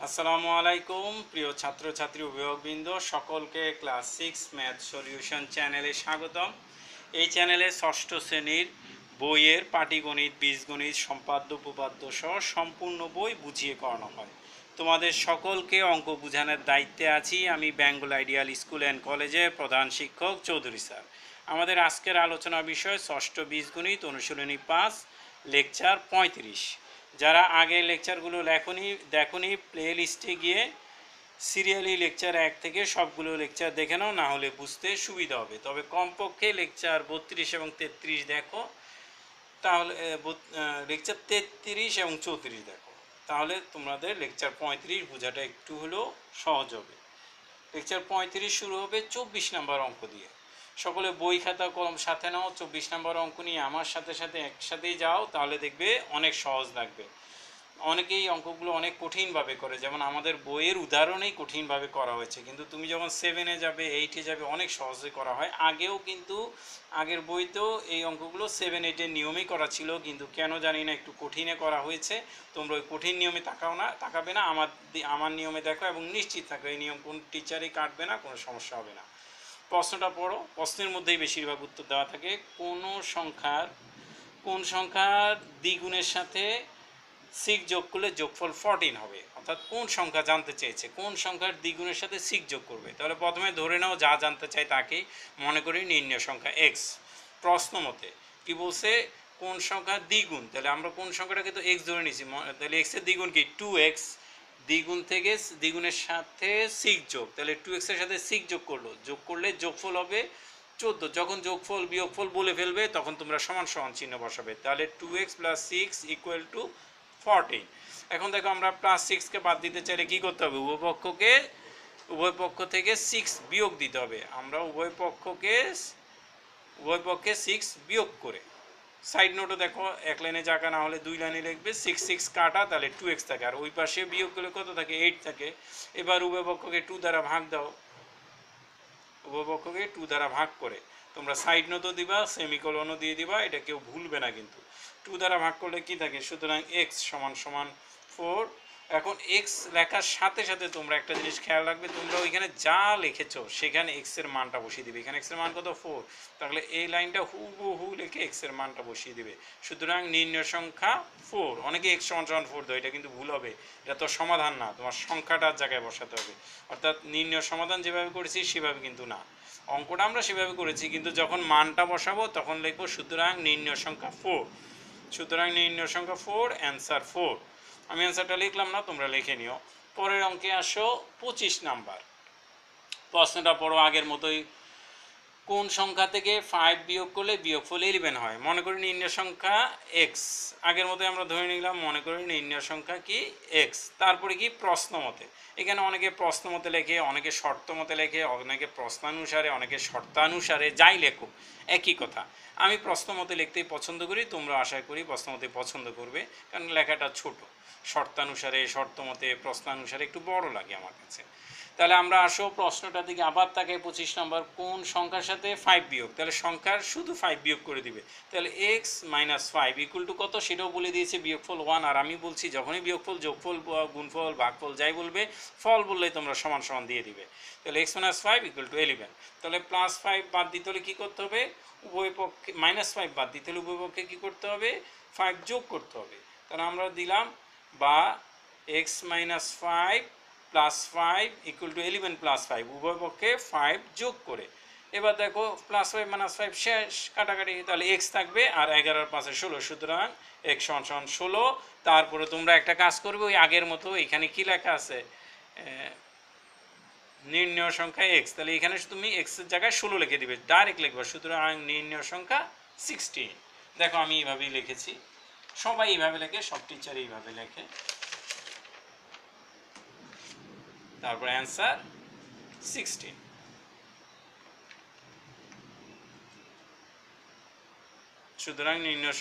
আসসালামু আলাইকুম প্রিয় ছাত্রছাত্রী অভিভাবকবৃন্দ, সকলকে ক্লাস 6 ম্যাথ সলিউশন চ্যানেলে স্বাগতম। এই চ্যানেলে ষষ্ঠ শ্রেণীর বইয়ের পাটিগণিত, বীজগণিত, সম্পাদ্য উপপাদ্য সহ সম্পূর্ণ বই বুঝিয়ে করানো হয়। তোমাদের সকলকে অঙ্ক বোঝানোর দায়িত্বে আছি আমি, বেঙ্গল আইডিয়াল স্কুল অ্যান্ড কলেজের প্রধান শিক্ষক চৌধুরী স্যার। আমাদের আজকের আলোচনা বিষয় ষষ্ঠ বীজগণিত অনুশীলনী 5, লেকচার 35। যারা আগে লেকচারগুলো দেখনি প্লে লিস্টে গিয়ে সিরিয়ালি লেকচার 1 থেকে সবগুলো লেকচার দেখে নাও, না হলে বুঝতে সুবিধা হবে। তবে কমপক্ষে লেকচার 32 এবং 33 দেখো, তাহলে লেকচার 33 এবং 34 দেখো, তাহলে তোমাদের লেকচার 35 বোঝাটা একটু হলেও সহজ হবে। লেকচার 35 শুরু হবে 24 নম্বর অঙ্ক দিয়ে। সকলে বই খাতা কলম সাথে নাও, 24 নম্বর অঙ্ক নিয়ে আমার সাথে সাথে একসাথেই যাও, তাহলে দেখবে অনেক সহজ লাগবে। অনেকেই অঙ্কগুলো অনেক কঠিনভাবে করে, যেমন আমাদের বইয়ের উদাহরণেই কঠিনভাবে করা হয়েছে, কিন্তু তুমি যখন 7-এ যাবে, 8-এ যাবে, অনেক সহজে করা হয়। আগেও কিন্তু আগের বইতেও এই অঙ্কগুলো 7-8-এর নিয়মেই করা ছিল, কিন্তু কেন জানি না একটু কঠিনে করা হয়েছে। তোমরা ওই কঠিন নিয়মে তাকাবে না, আমার নিয়মে দেখো এবং নিশ্চিত থাকো এই নিয়ম কোন টিচারই কাটবে না, কোনো সমস্যা হবে না। প্রশ্নটা পড়ো, প্রশ্নের মধ্যেই বেশিরভাগ উত্তর দেওয়া থাকে। কোন সংখ্যার দ্বিগুণের সাথে 6 যোগ করলে যোগফল 14 হবে, অর্থাৎ কোন সংখ্যা জানতে চেয়েছে, কোন সংখ্যার দ্বিগুণের সাথে 6 যোগ করবে। তাহলে প্রথমে ধরে নাও যা জানতে চাই তাকেই, মনে করি নির্ণয় সংখ্যা x। প্রশ্ন মতে কি বলছে, কোন সংখ্যার দ্বিগুণ, তাহলে আমরা কোন সংখ্যাটাকে তো x ধরে নিয়েছি, তাহলে x এর দ্বিগুণ কি 2x, দ্বিগুণ থেকে দ্বিগুণের সাথে 6 যোগ, তাহলে 2x এর সাথে 6 যোগ করলে যোগফল হবে 14। যখন যোগফল বিয়োগফল বলে ফেলবে তখন তোমরা সমান সমান চিহ্ন বসাবে, তাহলে 2x + 6 = 14। এখন দেখো আমরা +6কে বাদ দিতে চাইলে কি করতে হবে, উভয় পক্ষ থেকে 6 বিয়োগ দিতে হবে। আমরা উভয় পক্ষে 6 বিয়োগ করে, সাইড নোটও দেখো এক লাইনে জায়গা না হলে 2 লাইনে লিখবে, 6 6 কাটা, তাহলে 2x থাকে, আর ওই পাশে বিয়োগ করলে কত থাকে, 8 থাকে। এবার উভয় পক্ষকে 2 দ্বারা ভাগ দাও, উভয় পক্ষকে 2 দ্বারা ভাগ করে তোমরা সাইড নোটও দিবা, সেমিকোলনও দিয়ে দিবা, এটা কেউ ভুলবে না কিন্তু। 2 দ্বারা ভাগ করলে কি থাকে, সুতরাং x = 4। এখন x লেখার সাথে সাথে তোমরা একটা জিনিস খেয়াল রাখবে, তোমরা ওইখানে যা লিখেছো সেখানে x এর মানটা বসিয়ে দিবে। এখানে x এর মান কত, 4, তাহলে এই লাইনটা হুবহু লিখে x এর মানটা বসিয়ে দিবে। সুতরাং নির্ণয় সংখ্যা 4। অনেকে x = 4 দেয়, এটা কিন্তু ভুল হবে, এটা তো সমাধান না, তোমার সংখ্যাটার জায়গায় বসাতে হবে। অর্থাৎ নির্ণয় সমাধান যেভাবে করেছি সেভাবে কিন্তু না, অঙ্কটা আমরা সেভাবে করেছি, কিন্তু যখন মানটা বসাবো তখন লিখবো সুতরাং নির্ণয় সংখ্যা 4। সুতরাং নির্ণয় সংখ্যা 4, অ্যান্সার 4। আমি অ্যান্সারটা লিখলাম না, তোমরা লিখে নিও। পরের অঙ্কে আসো 25 নাম্বার। প্রশ্নটা পড়ো আগের মতোই, কোন সংখ্যা থেকে 5 বিয়োগ করলে বিয়োগফল 11 হয়। মনে করি নির্ণয় সংখ্যা x, আগের মতোই আমরা ধরে নিলাম, মনে করি নির্ণয় সংখ্যা কি x। তারপরে কি প্রশ্ন মতে, এখানে অনেকে প্রশ্ন মতে লেখে, অনেকে শর্ত মতে লেখে, অনেকে প্রশ্নানুসারে, অনেকে শর্তানুসারে, যাই লেখো একই কথা। আমি প্রশ্ন মতে লিখতেই পছন্দ করি, তোমরা আশা করি প্রশ্ন মতে পছন্দ করবে, কারণ লেখাটা ছোট। শর্তানুসারে, শর্ত মতে, প্রশ্নানুসারে একটু বড় লাগে আমার কাছে। তাহলে আমরা আসো প্রশ্নটা দিকে আবার তাকে। 25 নম্বর, কোন সংখ্যার সাথে 5 বিয়োগ, তাহলে সংখ্যার শুধু 5 বিয়োগ করে দিবে, তাহলে x - 5 = কত সেটাও বলে দিয়েছে, বিয়োগফল 1। আর আমি বলছি যখনই বিয়োগফল, যোগফল, গুণফল, ভাগফল যাই বলবে, ফল বললে তোমরা সমান সমান দিয়ে দিবে। তাহলে x - 5 = 11। তাহলে +5 বাদ দিতে হলে কী করতে হবে, উভয় পক্ষে -5 বাদ দিতে হলে উভয় পক্ষে কী করতে হবে, 5 যোগ করতে হবে। তাহলে আমরা দিলাম বা x - 5 + 5 = 11 + 5, উভয় পক্ষে 5 যোগ করে। এবার দেখো +5 - 5 শেষ, কাটাকাটি, তাহলে x থাকবে আর 11 আর 5 16, সুতরাং x = 16। তারপরে তোমরা একটা কাজ করবে, ওই আগের মতো এখানে কি লেখা আছে, নির্ণয় সংখ্যা x, তাহলে এখানে তুমি x এর জায়গায় 16 লিখে দিবে, ডাইরেক্ট লিখবে, সুতরাং নির্ণয় সংখ্যা 16। দেখো আমি এইভাবেই লিখেছি, সবাই এইভাবে লেখে, সব টিচার এইভাবে লেখে। তারপর অ্যান্সার 16। সুতরাং নির্ণয়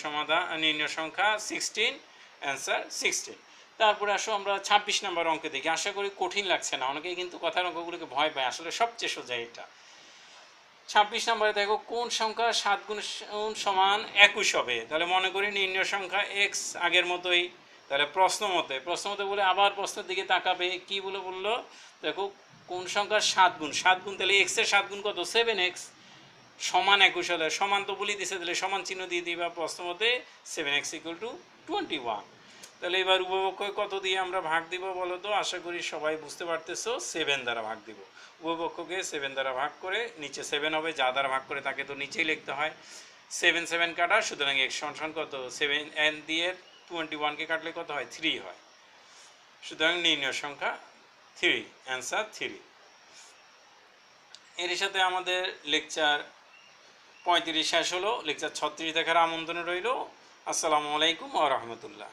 সংখ্যা 16, অ্যান্সার 16। তারপরে আসো আমরা 26 নম্বর অঙ্কে দেখি। আশা করি কঠিন লাগছে না, অনেকেই কিন্তু কথার অঙ্কগুলোকে ভয় পায়, আসলে সবচেয়ে সোজা এটা। 26 নম্বরে দেখো, কোন সংখ্যা 7 × 21 হবে। তাহলে মনে করি নির্ণয় সংখ্যা x, আগের মতোই তাহলে প্রশ্ন মতে বলে আবার প্রশ্নের দিকে তাকাবে, কি বললো দেখো কোন সংখ্যার 7 গুণ, 7 গুণ তাহলে এক্স এর 7 গুণ কত 7x, সমান 21 হলে সমান তো বলি দিছে, তাহলে সমান চিহ্ন দিয়ে দিবা প্রশ্ন মতে 7x = 21। তাহলে এবার উভয়পক্ষকে কত দিয়ে আমরা ভাগ দিব বলো তো, আশা করি সবাই বুঝতে পারতেছো, 7 দ্বারা ভাগ দিব। উভয়পক্ষকে 7 দ্বারা ভাগ করে, নিচে 7 হবে, যা দ্বারা ভাগ করে তাকে তো নিচেই লিখতে হয়। 7 7 কাটা, সুতরাং x সমান কত 7 দিয়ে 21কে কাটলে কত হয় 3 হয়। সুতরাং নির্ণয় সংখ্যা 3, অ্যান্সার 3। এর সাথে আমাদের লেকচার 35 শেষ হলো। লেকচার 36 দেখার আমন্ত্রণ রইল। আসসালামু আলাইকুম ওয়া রাহমাতুল্লাহ।